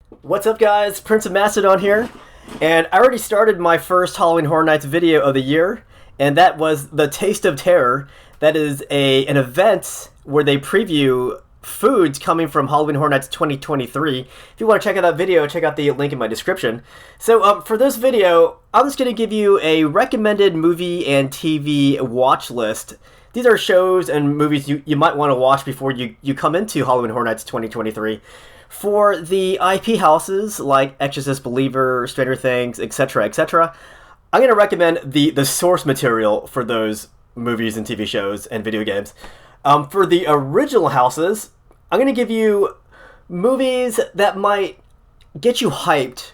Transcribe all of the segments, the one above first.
What's up, guys? Prince of Macedon here, and I already started my first Halloween Horror Nights video of the year, and that was the Taste of Terror. That is an event where they preview foods coming from Halloween Horror Nights 2023. If you want to check out that video, check out the link in my description. So for this video, I'm just going to give you a recommended movie and TV watch list. These are shows and movies you might want to watch before you come into Halloween Horror Nights 2023. For the IP houses like Exorcist, Believer, Stranger Things, etc., etc., I'm going to recommend the source material for those movies and TV shows and video games. For the original houses, I'm going to give you movies that might get you hyped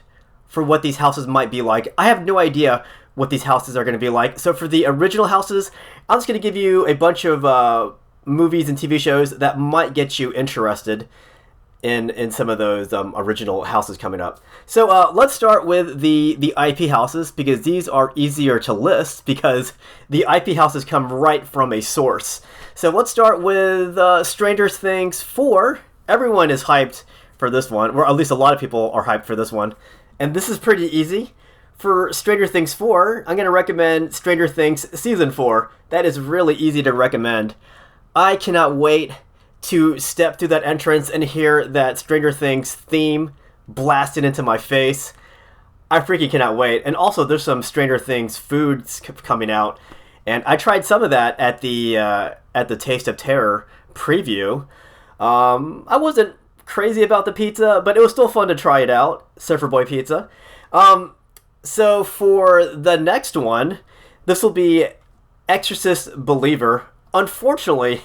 for what these houses might be like. I have no idea what these houses are going to be like. So for the original houses, I'm just going to give you a bunch of movies and TV shows that might get you interested in some of those original houses coming up. So let's start with the IP houses, because these are easier to list because the IP houses come right from a source. So let's start with Stranger Things 4. Everyone is hyped for this one, or at least a lot of people are hyped for this one. And this is pretty easy. For Stranger Things 4, I'm going to recommend Stranger Things Season 4. That is really easy to recommend. I cannot wait to step through that entrance and hear that Stranger Things theme blasted into my face. I freaking cannot wait. And also, there's some Stranger Things foods coming out, and I tried some of that at the Taste of Terror preview. I wasn't crazy about the pizza, but it was still fun to try it out. Surfer Boy Pizza. So for the next one, this will be Exorcist Believer. Unfortunately,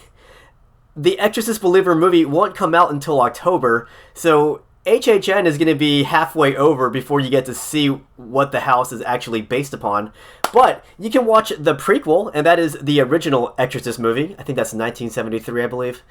the Exorcist Believer movie won't come out until October, so HHN is going to be halfway over before you get to see what the house is actually based upon. But you can watch the prequel, and that is the original Exorcist movie. I think that's 1973, I believe.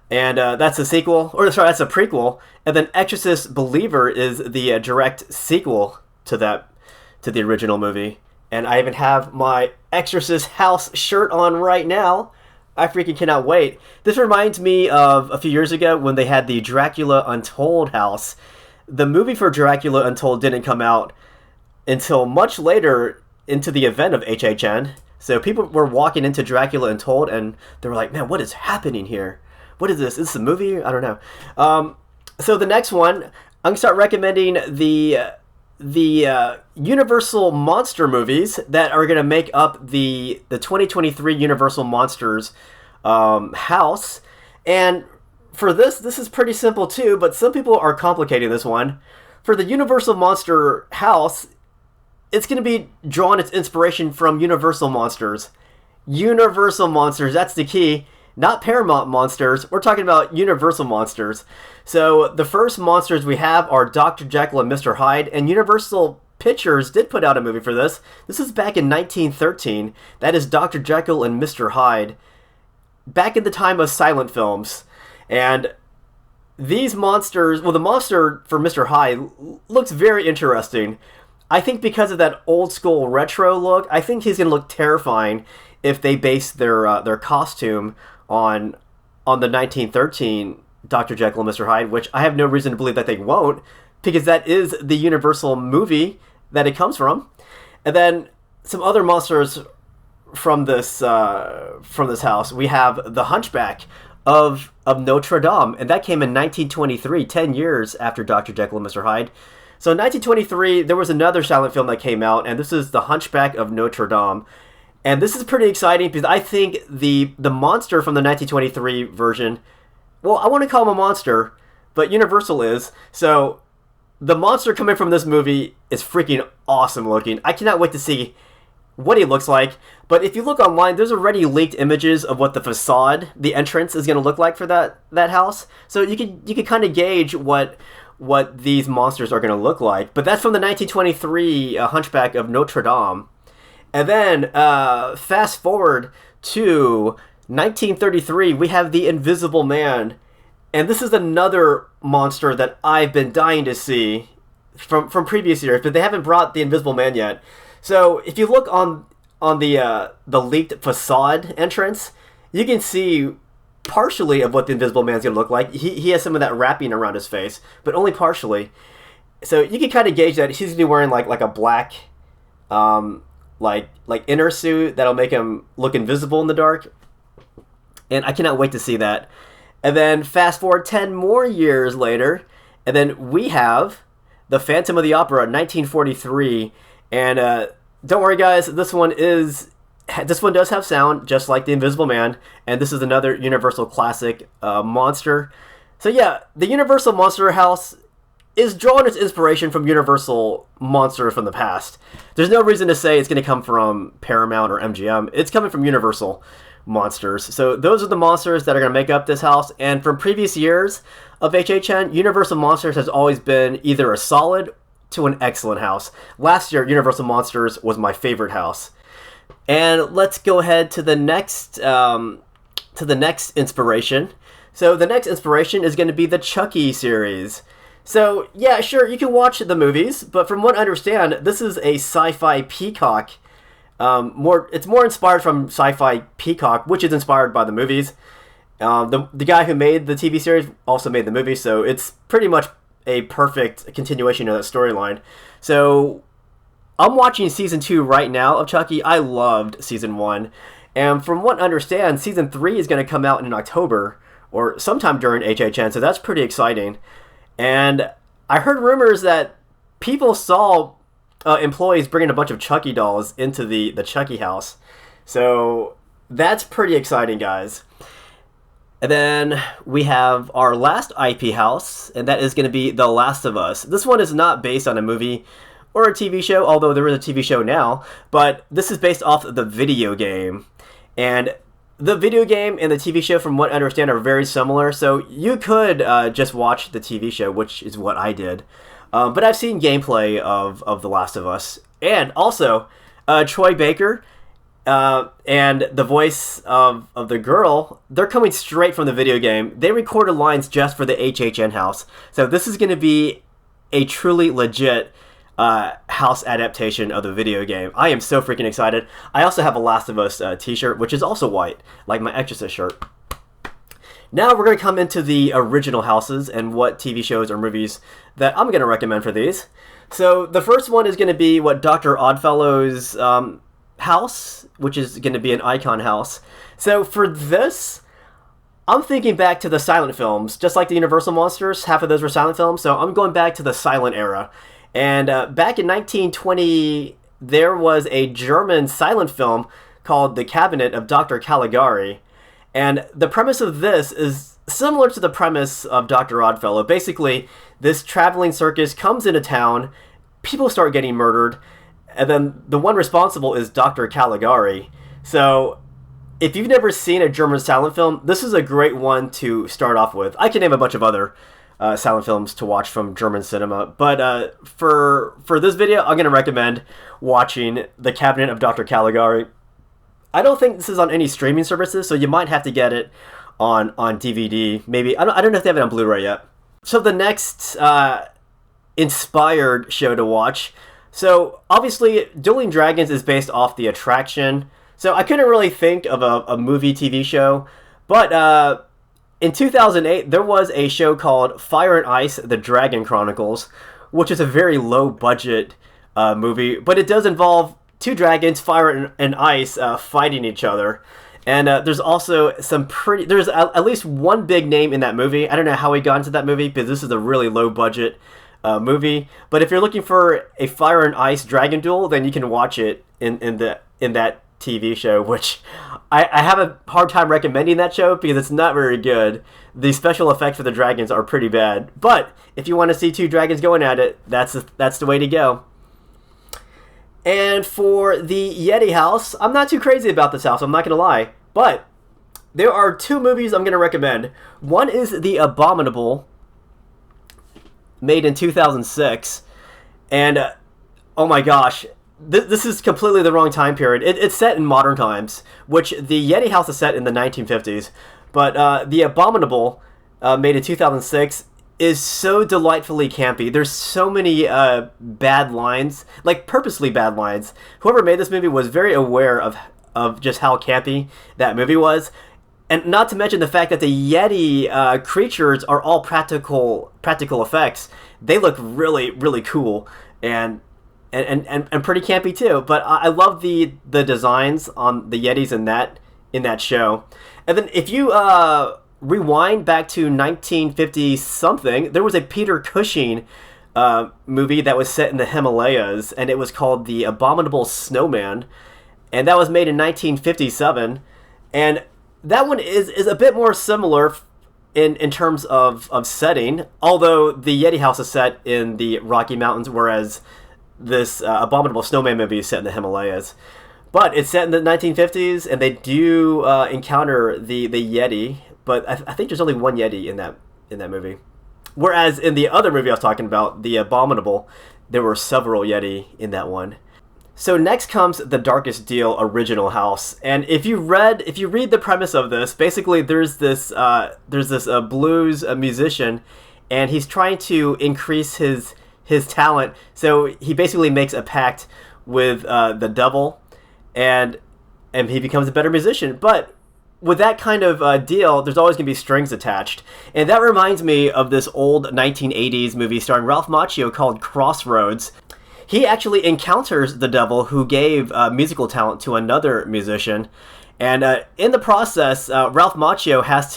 And that's a sequel, or sorry, that's a prequel. And then Exorcist Believer is the direct sequel to the original movie. And I even have my Exorcist house shirt on right now. I freaking cannot wait. This reminds me of a few years ago when they had the Dracula Untold house. The movie for Dracula Untold didn't come out until much later into the event of HHN. So people were walking into Dracula Untold and they were like, man, what is happening here? What is this? Is this a movie? I don't know. So the next one, I'm going to start recommending the Universal Monster movies that are going to make up the 2023 Universal Monsters house. And for this is pretty simple too, but some people are complicating this one. For the Universal Monster house, it's going to be drawing its inspiration from Universal Monsters. Universal Monsters, that's the key. Not Paramount Monsters. We're talking about Universal Monsters. So the first monsters we have are Dr. Jekyll and Mr. Hyde, and Universal Pictures did put out a movie for this. This is back in 1913. That is Dr. Jekyll and Mr. Hyde, back in the time of silent films. And these monsters, well, the monster for Mr. Hyde looks very interesting. I think because of that old school retro look, I think he's going to look terrifying if they base their costume on the 1913 Dr. Jekyll and Mr. Hyde, which I have no reason to believe that they won't, because that is the Universal movie that it comes from. And then some other monsters from this house. We have the Hunchback of Notre Dame, and that came in 1923, 10 years after Dr. Jekyll and Mr. Hyde. So in 1923, there was another silent film that came out, and this is the Hunchback of Notre Dame. And this is pretty exciting because I think the monster from the 1923 version, well, I want to call him a monster, but Universal is. So the monster coming from this movie is freaking awesome looking. I cannot wait to see what he looks like. But if you look online, there's already leaked images of what the facade, the entrance, is going to look like for that house. So you can kind of gauge what these monsters are going to look like. But that's from the 1923 Hunchback of Notre Dame. And then, fast forward to 1933, we have the Invisible Man. And this is another monster that I've been dying to see from previous years, but they haven't brought the Invisible Man yet. So if you look on the leaked facade entrance, you can see partially of what the Invisible Man's going to look like. He has some of that wrapping around his face, but only partially. So you can kind of gauge that he's gonna be wearing like a black, like inner suit that'll make him look invisible in the dark. And I cannot wait to see that. And then fast forward 10 more years later, and then we have the Phantom of the Opera, 1943. And don't worry, guys, this one does have sound, just like The Invisible Man, and this is another Universal classic monster. So yeah, the Universal Monster House is drawing its inspiration from Universal monsters from the past. There's no reason to say it's going to come from Paramount or MGM. It's coming from Universal monsters. So those are the monsters that are going to make up this house. And from previous years of HHN, Universal Monsters has always been either a solid to an excellent house. Last year, Universal Monsters was my favorite house. And let's go ahead to the next inspiration. So the next inspiration is going to be the Chucky series. So yeah, sure, you can watch the movies, but from what I understand, this is a sci-fi Peacock. It's more inspired from sci-fi Peacock, which is inspired by the movies. The guy who made the TV series also made the movie, so it's pretty much a perfect continuation of that storyline. So I'm watching season 2 right now of Chucky. I loved season 1, and from what I understand, season 3 is going to come out in October or sometime during HHN, so that's pretty exciting. And I heard rumors that people saw employees bringing a bunch of Chucky dolls into the Chucky house. So that's pretty exciting, guys. And then we have our last IP house, and that is going to be The Last of Us. This one is not based on a movie or a TV show, although there is a TV show now, but this is based off of the video game. And the video game and the TV show, from what I understand, are very similar, so you could just watch the TV show, which is what I did. But I've seen gameplay of The Last of Us. And also, Troy Baker and the voice of the girl, they're coming straight from the video game. They recorded lines just for the HHN house. So this is going to be a truly legit house adaptation of the video game. I am so freaking excited. I also have a Last of Us t-shirt, which is also white, like my Exorcist shirt. Now we're going to come into the original houses and what TV shows or movies that I'm going to recommend for these. So the first one is going to be what Dr. Oddfellow's house, which is going to be an icon house. So for this, I'm thinking back to the silent films, just like the Universal Monsters. Half of those were silent films, so I'm going back to the silent era. And back in 1920, there was a German silent film called The Cabinet of Dr. Caligari. And the premise of this is similar to the premise of Dr. Oddfellow. Basically, this traveling circus comes into town, people start getting murdered, and then the one responsible is Dr. Caligari. So if you've never seen a German silent film, this is a great one to start off with. I can name a bunch of other silent films to watch from German cinema, but for this video, I'm going to recommend watching The Cabinet of Dr. Caligari. I don't think this is on any streaming services, so you might have to get it on DVD. Maybe I don't know if they have it on Blu-ray yet. So the next inspired show to watch. So obviously, Dueling Dragons is based off the attraction. So I couldn't really think of a movie TV show, but in 2008, there was a show called Fire and Ice: The Dragon Chronicles, which is a very low-budget movie, but it does involve two dragons, fire and ice, fighting each other. And there's also there's at least one big name in that movie. I don't know how he got into that movie, because this is a really low-budget movie. But if you're looking for a fire and ice dragon duel, then you can watch it in that TV show, which I have a hard time recommending that show because it's not very good. The special effects for the dragons are pretty bad. But if you want to see two dragons going at it, that's the way to go. And for the Yeti House, I'm not too crazy about this house, I'm not going to lie. But there are two movies I'm going to recommend. One is The Abominable, made in 2006. And oh my gosh, this is completely the wrong time period. It's set in modern times, which the Yeti House is set in the 1950s. But The Abominable, made in 2006, is so delightfully campy. There's so many bad lines, like purposely bad lines. Whoever made this movie was very aware of just how campy that movie was. And not to mention the fact that the Yeti creatures are all practical effects. they look really, really cool and pretty campy too. But I love the designs on the Yetis in that show. And then if you rewind back to 1950 something, there was a Peter Cushing movie that was set in the Himalayas, and it was called The Abominable Snowman, and that was made in 1957. And that one is a bit more similar in terms of setting, although the Yeti House is set in the Rocky Mountains, whereas this Abominable Snowman movie is set in the Himalayas. But it's set in the 1950s, and they do encounter the Yeti, but I think there's only one Yeti in that movie. Whereas in the other movie I was talking about, The Abominable, there were several Yeti in that one. So next comes The Darkest Deal original house, and if you read the premise of this, basically there's this blues musician, and he's trying to increase his talent. So he basically makes a pact with the devil, and he becomes a better musician. But with that kind of deal, there's always going to be strings attached. And that reminds me of this old 1980s movie starring Ralph Macchio called Crossroads. He actually encounters the devil, who gave musical talent to another musician. And in the process, Ralph Macchio has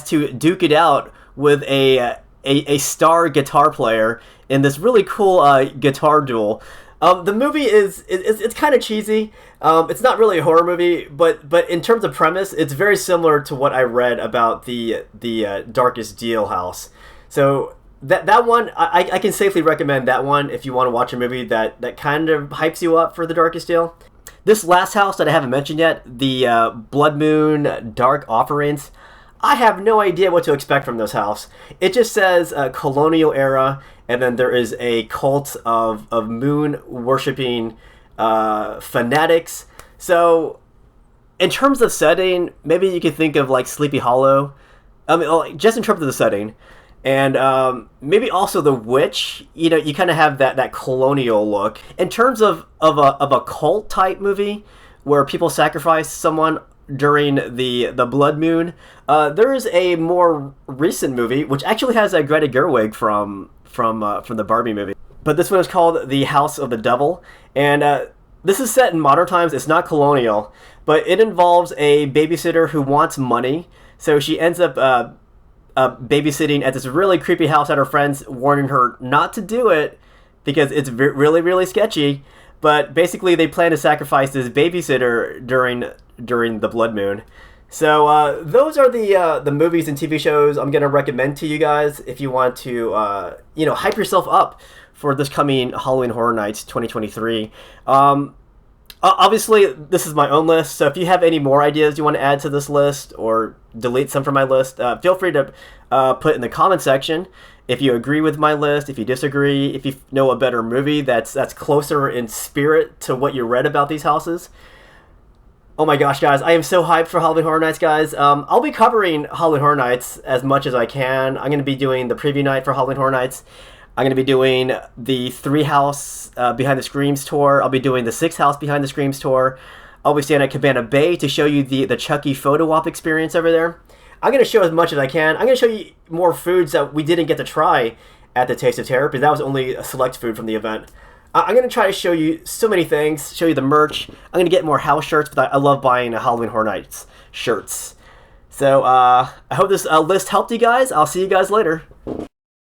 to duke it out with a star guitar player in this really cool guitar duel. The movie it's kind of cheesy. It's not really a horror movie, but in terms of premise, it's very similar to what I read about the Darkest Deal house. So that one, I can safely recommend that one if you want to watch a movie that kind of hypes you up for The Darkest Deal. This last house that I haven't mentioned yet, the Blood Moon Dark Offerings, I have no idea what to expect from this house. It just says colonial era, and then there is a cult of moon worshipping fanatics. So in terms of setting, maybe you could think of like Sleepy Hollow. I mean, just in terms of the setting. And maybe also The Witch. You know, you kind of have that colonial look. In terms of a cult type movie where people sacrifice someone during the blood moon, there is a more recent movie which actually has a Greta Gerwig from the Barbie movie. But this one is called The House of the Devil, and this is set in modern times. It's not colonial, but it involves a babysitter who wants money, so she ends up babysitting at this really creepy house that her friends warning her not to do it because it's really, really sketchy. But basically, they plan to sacrifice this babysitter during the blood moon. So those are the movies and TV shows I'm gonna recommend to you guys if you want to hype yourself up for this coming Halloween Horror Nights 2023. Obviously, this is my own list, so if you have any more ideas you want to add to this list or delete some from my list, feel free to put in the comment section. If you agree with my list, if you disagree, if you know a better movie that's closer in spirit to what you read about these houses. Oh my gosh, guys, I am so hyped for Halloween Horror Nights, guys. I'll be covering Halloween Horror Nights as much as I can. I'm going to be doing the preview night for Halloween Horror Nights. I'm going to be doing the 3 House Behind the Screams tour. I'll be doing the 6 House Behind the Screams tour. I'll be staying at Cabana Bay to show you the Chucky photo op experience over there. I'm going to show as much as I can. I'm going to show you more foods that we didn't get to try at the Taste of Terror, because that was only a select food from the event. I'm going to try to show you so many things, show you the merch. I'm going to get more house shirts, but I love buying Halloween Horror Nights shirts. So I hope this list helped you guys. I'll see you guys later.